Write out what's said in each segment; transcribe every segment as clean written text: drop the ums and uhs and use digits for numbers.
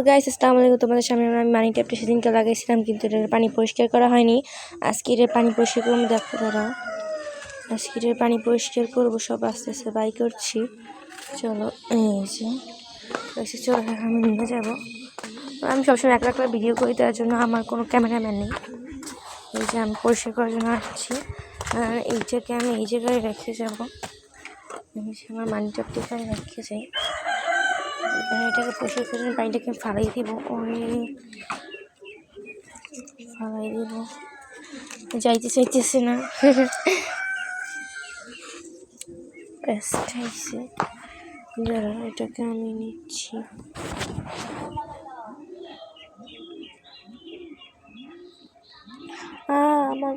Guys আসসালামু আলাইকুম। তোমাদের সামনে আমি মানি ট্যাপটা সেদিনকে লাগাইছিলাম, কিন্তু এটার পানি পরিষ্কার করা হয়নি। আজকে এটার পানি পরিষ্কার করবো, দেখো দাঁড়াও। আজকে এটার পানি পরিষ্কার করবো, সব আস্তে আস্তে বাই করছি। চলো এই যে চলো আমি নিয়ে যাবো। আমি সবসময় একলা একলা ভিডিও করি, তার জন্য আমার কোনো ক্যামেরাম্যান নেই। এই যে আমি পরিষ্কার করার জন্য আসছি, আর এইটাকে আমি এই জায়গায় রেখে যাবো। আমার মানি ট্যাপটা এখানে রেখে যাই। এটাকে পরিষ্কার করে পানিটাকে ফালাই দিব, ফালাই দিব, যাইতে চাইতেছে না। খাইছে, যারা এটাকে আমি নিচ্ছি। আমার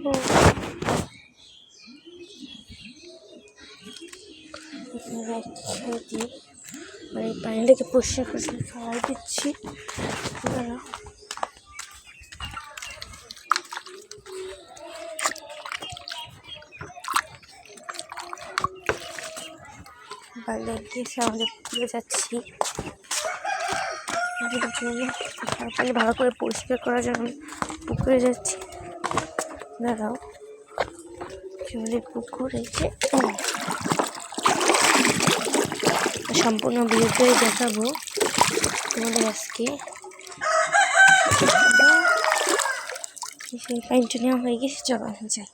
মানে পানিটাকে পরিষ্কার করে ফালাই দিচ্ছি। বাইরে গিয়েছে, আমাদের পুকুরে যাচ্ছি। পানি ভালো করে পরিষ্কার করার জন্য পুকুরে যাচ্ছি। দাঁড়াও, আমাদের পুকুরে যে সম্পূর্ণ ভিডিওটাই দেখাবো তোমাদের আজকে। সেই পানিটা নেওয়া হয়ে গেছে, চলো যাই।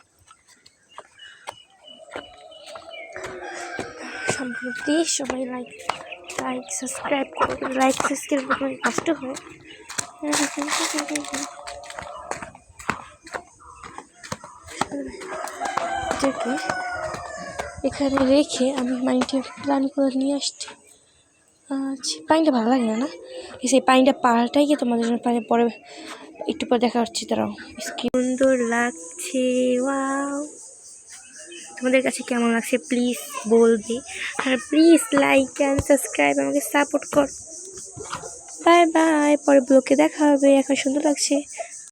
সম্পূর্ণ প্লিজ সবাই লাইক সাবস্ক্রাইব করো, লাইক সাবস্ক্রাইব করতে কষ্ট হয়। এটাকে এখানে রেখে আমি পানিটা প্ল্যান করে নিয়ে আসছি। আচ্ছা, পানিটা ভালো লাগে না, সেই পানিটা পাল্টাই গিয়ে তোমাদের জন্য পানি পরে একটু পরে দেখা হচ্ছে। তারাও সুন্দর লাগছে, ওয়াও। তোমাদের কাছে কেমন লাগছে প্লিজ বলবে, আর প্লিজ লাইক অ্যান্ড সাবস্ক্রাইব আমাকে সাপোর্ট কর। বাই বাই, পরে ব্লগে দেখা হবে। এখন সুন্দর লাগছে।